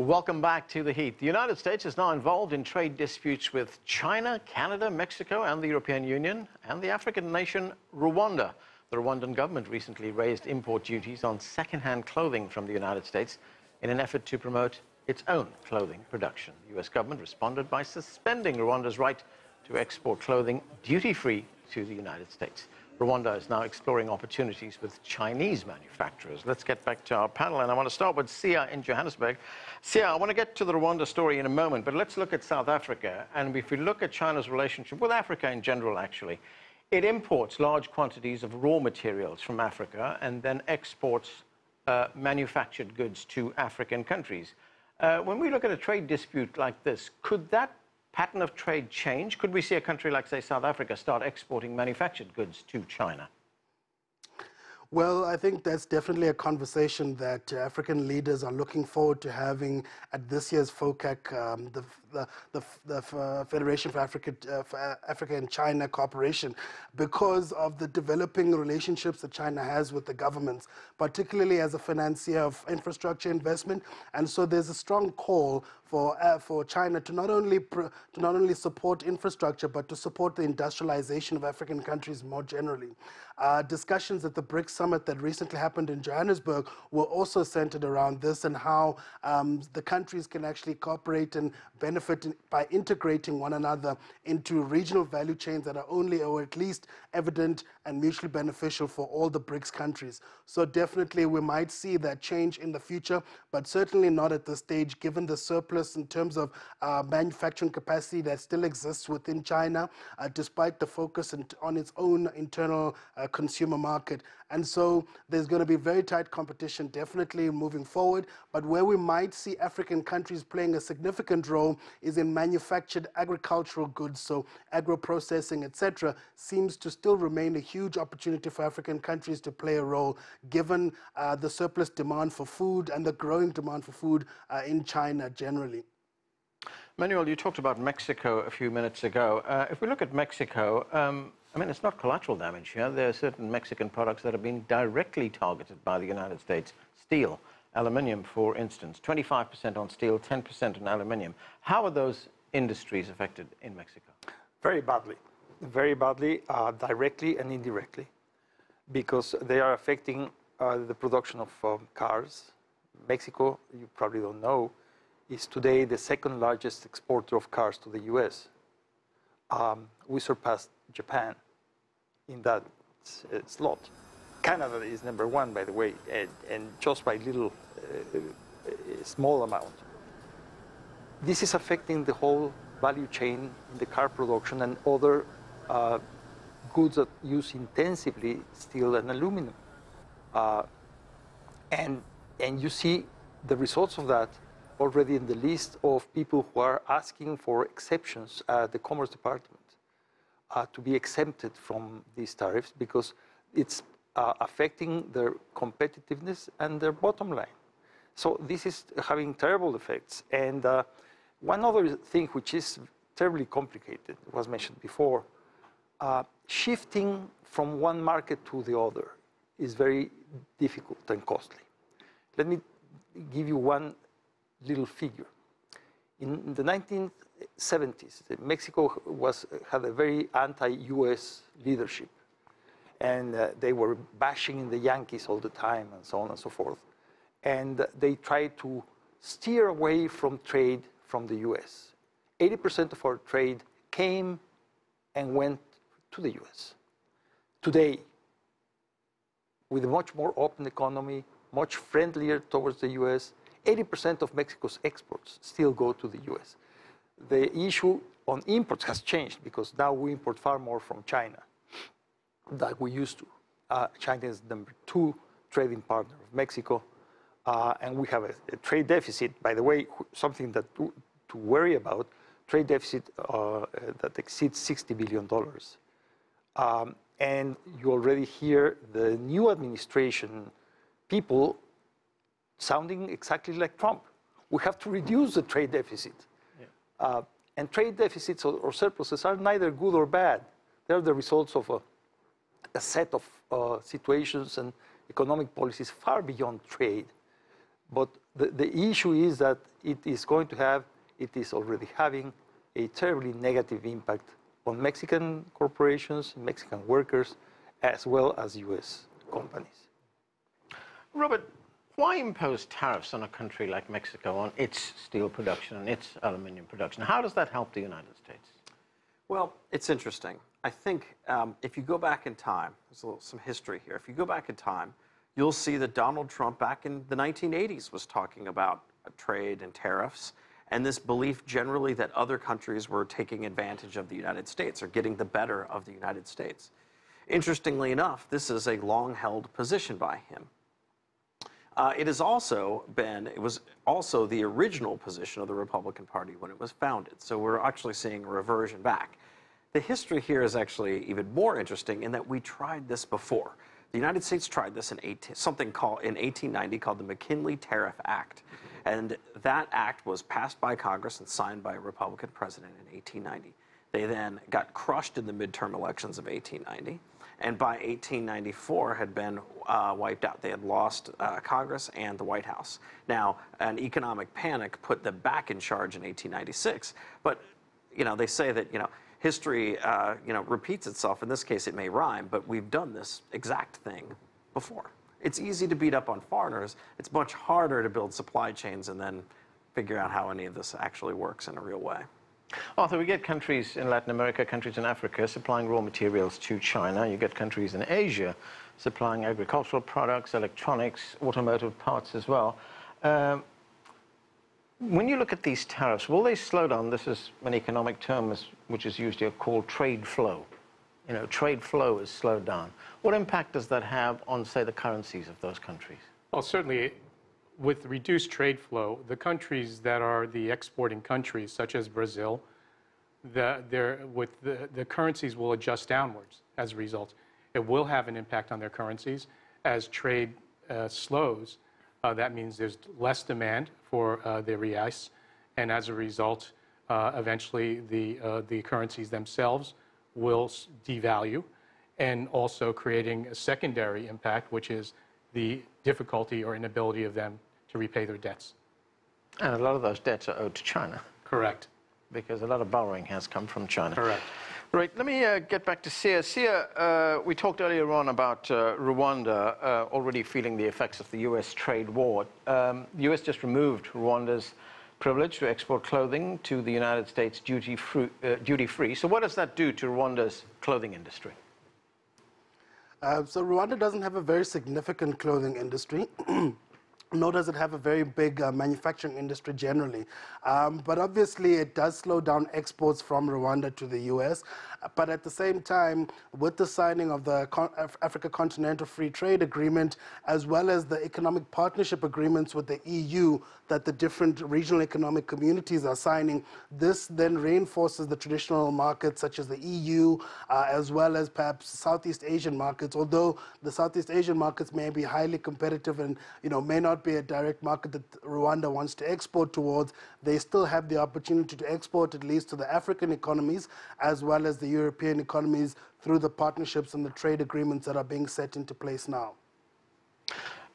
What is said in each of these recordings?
Welcome back to The Heat. The United States is now involved in trade disputes with China, Canada, Mexico, and the European Union, and the African nation Rwanda. The Rwandan government recently raised import duties on second-hand clothing from the United States in an effort to promote its own clothing production. The U.S. government responded by suspending Rwanda's right to export clothing duty-free to the United States. Rwanda is now exploring opportunities with Chinese manufacturers. Let's get back to our panel, and I want to start with Sia in Johannesburg. Sia, I want to get to the Rwanda story in a moment, but let's look at South Africa. And if we look at China's relationship with Africa in general, actually, it imports large quantities of raw materials from Africa and then exports manufactured goods to African countries. When we look at a trade dispute like this, could that pattern of trade change? Could we see a country like, say, South Africa start exporting manufactured goods to China? Well, I think that's definitely a conversation that African leaders are looking forward to having at this year's FOCAC, the Federation for Africa and China Cooperation, because of the developing relationships that China has with the governments, particularly as a financier of infrastructure investment. And so there's a strong call for China to not only support infrastructure, but to support the industrialization of African countries more generally. Discussions at the BRICS summit that recently happened in Johannesburg were also centered around this and how the countries can actually cooperate and benefit by integrating one another into regional value chains that are only or at least evident and mutually beneficial for all the BRICS countries. So definitely we might see that change in the future, but certainly not at this stage, given the surplus in terms of manufacturing capacity that still exists within China, despite the focus on its own internal consumer market. And so there's going to be very tight competition definitely moving forward, but where we might see African countries playing a significant role is in manufactured agricultural goods, so agro-processing, etc., seems to still remain a huge opportunity for African countries to play a role, given the surplus demand for food and the growing demand for food in China generally. Manuel, you talked about Mexico a few minutes ago. If we look at Mexico, I mean, it's not collateral damage here. There are certain Mexican products that have been directly targeted by the United States. Steel, aluminium, for instance, 25% on steel, 10% on aluminium. How are those industries affected in Mexico? Very badly, directly and indirectly, because they are affecting the production of cars. Mexico, you probably don't know, is today the second largest exporter of cars to the US. We surpassed Japan in that slot. Canada is #1, by the way, and just by little small amount. This is affecting the whole value chain in the car production and other goods that use intensively steel and aluminum. And you see the results of that already in the list of people who are asking for exceptions at the Commerce Department to be exempted from these tariffs, because it's affecting their competitiveness and their bottom line. So this is having terrible effects. And one other thing which is terribly complicated, was mentioned before, shifting from one market to the other is very difficult and costly. Let me give you one little figure. In the 1970s, Mexico had a very anti-US leadership, and they were bashing the Yankees all the time and so on and so forth. And they tried to steer away from trade from the US. 80% of our trade came and went to the US. Today, with a much more open economy, much friendlier towards the US, 80% of Mexico's exports still go to the US. The issue on imports has changed, because now we import far more from China than we used to. China is #2 trading partner of Mexico, and we have a trade deficit, by the way, something that to worry about, trade deficit that exceeds $60 billion. And you already hear the new administration people sounding exactly like Trump. We have to reduce the trade deficit. Yeah. And trade deficits or surpluses are neither good or bad. They're the results of a set of situations and economic policies far beyond trade. But The issue is that it is going to have, it is already having a terribly negative impact on Mexican corporations, Mexican workers, as well as US companies. Robert, why impose tariffs on a country like Mexico on its steel production and its aluminum production? How does that help the United States? Well, it's interesting. I think if you go back in time, there's some history here. If you go back in time, you'll see that Donald Trump back in the 1980s was talking about trade and tariffs, and this belief generally that other countries were taking advantage of the United States or getting the better of the United States. Interestingly enough, this is a long-held position by him. It was also the original position of the Republican Party when it was founded. So we're actually seeing a reversion back. The history here is actually even more interesting in that we tried this before. The United States tried this in 1890 called the McKinley Tariff Act. And that act was passed by Congress and signed by a Republican president in 1890. They then got crushed in the midterm elections of 1890. And by 1894 had been wiped out. They had lost Congress and the White House. Now, an economic panic put them back in charge in 1896. But, they say that, history, repeats itself. In this case, it may rhyme, but we've done this exact thing before. It's easy to beat up on foreigners. It's much harder to build supply chains and then figure out how any of this actually works in a real way. Arthur, we get countries in Latin America, countries in Africa supplying raw materials to China. You get countries in Asia supplying agricultural products, electronics, automotive parts as well. When you look at these tariffs, will they slow down? This is an economic term which is used here called trade flow. Trade flow is slowed down. What impact does that have on, say, the currencies of those countries? Well, certainly, with reduced trade flow, the countries that are the exporting countries, such as Brazil, the currencies will adjust downwards as a result. It will have an impact on their currencies. As trade slows, that means there's less demand for the reais, and as a result, eventually the currencies themselves will devalue, and also creating a secondary impact, which is the difficulty or inability of them to repay their debts. And a lot of those debts are owed to China. Correct. Because a lot of borrowing has come from China. Correct. Right, let me get back to Sia. Sia, we talked earlier on about Rwanda already feeling the effects of the U.S. trade war. The U.S. just removed Rwanda's privilege to export clothing to the United States duty-free. So what does that do to Rwanda's clothing industry? So Rwanda doesn't have a very significant clothing industry. Nor does it have a very big manufacturing industry generally. But obviously, it does slow down exports from Rwanda to the U.S. But at the same time, with the signing of the Africa Continental Free Trade Agreement, as well as the economic partnership agreements with the EU that the different regional economic communities are signing, this then reinforces the traditional markets such as the EU, as well as perhaps Southeast Asian markets, although the Southeast Asian markets may be highly competitive and may not be a direct market that Rwanda wants to export towards. They still have the opportunity to export at least to the African economies as well as the European economies through the partnerships and the trade agreements that are being set into place now.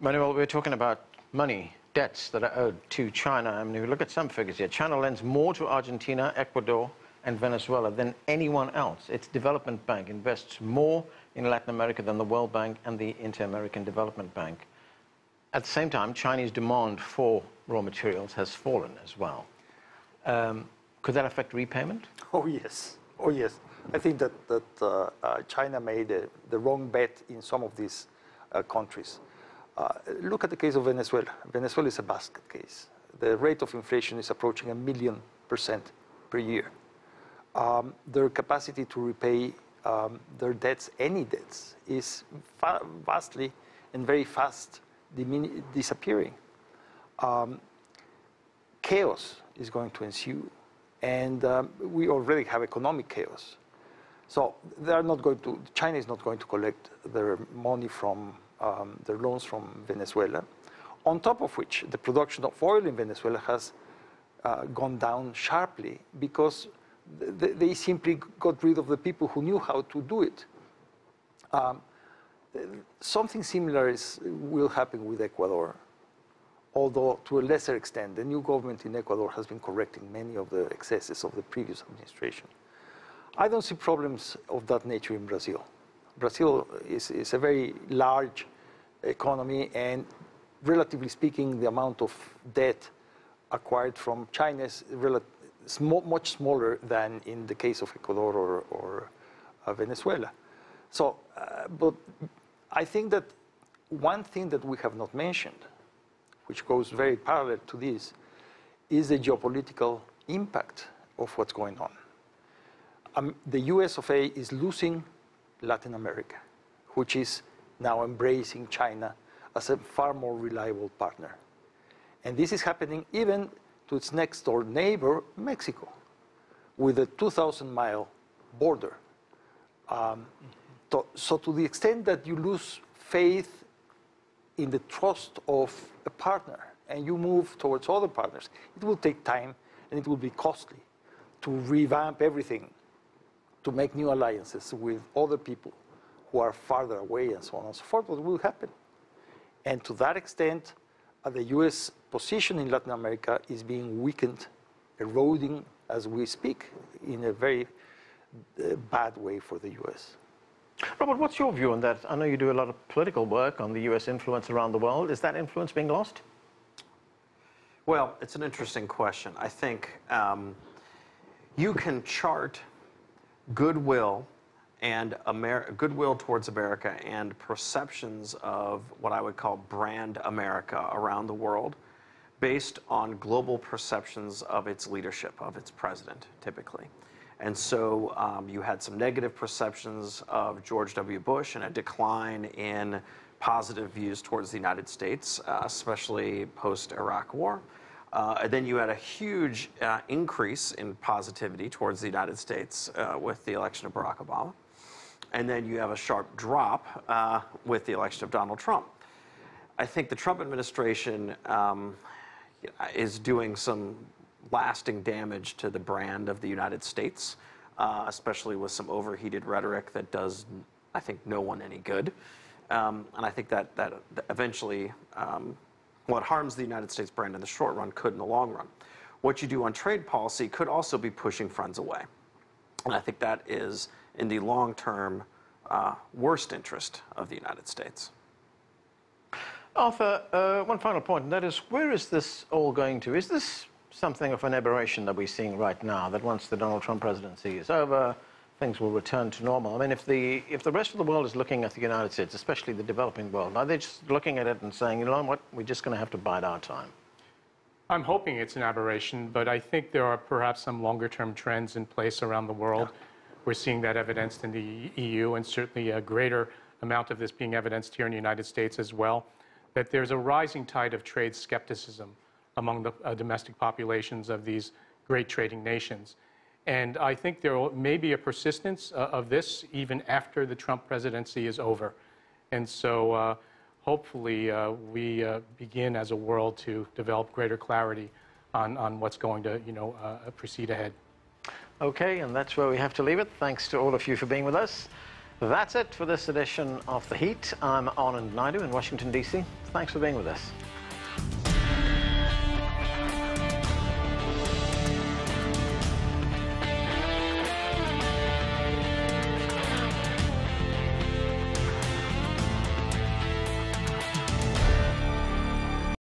Manuel, we're talking about money, debts that are owed to China. I mean, if you look at some figures here, China lends more to Argentina, Ecuador, and Venezuela than anyone else. Its development bank invests more in Latin America than the World Bank and the Inter-American Development Bank. At the same time, Chinese demand for raw materials has fallen as well. Could that affect repayment? Oh, yes. Oh, yes. I think that China made the wrong bet in some of these countries. Look at the case of Venezuela. Venezuela is a basket case. The rate of inflation is approaching 1,000,000% per year. Their capacity to repay their debts, any debts, is vastly and very fast disappearing. Chaos is going to ensue, and we already have economic chaos. So China is not going to collect their money from their loans from Venezuela, on top of which the production of oil in Venezuela has gone down sharply because they simply got rid of the people who knew how to do it. Something similar will happen with Ecuador. although to a lesser extent. The new government in Ecuador has been correcting many of the excesses of the previous administration. I don't see problems of that nature in Brazil. Brazil is a very large economy, and relatively speaking, the amount of debt acquired from China is much smaller than in the case of Ecuador or Venezuela. So, but I think that one thing that we have not mentioned, which goes very parallel to this, is the geopolitical impact of what's going on. The US of A is losing Latin America, which is now embracing China as a far more reliable partner. And this is happening even to its next door neighbor, Mexico, with a 2,000-mile border. So to the extent that you lose faith in the trust of a partner and you move towards other partners, it will take time and it will be costly to revamp everything, to make new alliances with other people who are farther away and so on and so forth. What will happen? And to that extent, the US position in Latin America is being weakened, eroding as we speak in a very bad way for the US. Robert, what's your view on that? I know you do a lot of political work on the US influence around the world. Is that influence being lost? Well, it's an interesting question. I think you can chart goodwill and goodwill towards America and perceptions of what I would call brand America around the world based on global perceptions of its leadership, of its president, typically. And so you had some negative perceptions of George W. Bush and a decline in positive views towards the United States, especially post-Iraq War. And then you had a huge increase in positivity towards the United States with the election of Barack Obama. And then you have a sharp drop with the election of Donald Trump. I think the Trump administration is doing some lasting damage to the brand of the United States, especially with some overheated rhetoric that does, I think, no one any good. And I think that eventually what harms the United States brand in the short run could in the long run. What you do on trade policy could also be pushing friends away. And I think that is in the long-term worst interest of the United States. Arthur, one final point, and that is, where is this all going to? Is this something of an aberration that we're seeing right now, that once the Donald Trump presidency is over, things will return to normal? I mean, if the rest of the world is looking at the United States, especially the developing world, are they just looking at it and saying, you know what, we're just going to have to bide our time? I'm hoping it's an aberration, but I think there are perhaps some longer-term trends in place around the world. Yeah. We're seeing that evidenced in the EU, and certainly a greater amount of this being evidenced here in the United States as well, that there's a rising tide of trade skepticism among the domestic populations of these great trading nations. And I think there may be a persistence of this even after the Trump presidency is over. And so hopefully we begin as a world to develop greater clarity on what's going to proceed ahead. Okay, and that's where we have to leave it. Thanks to all of you for being with us. That's it for this edition of The Heat. I'm Anand Naidu in Washington, D.C. Thanks for being with us.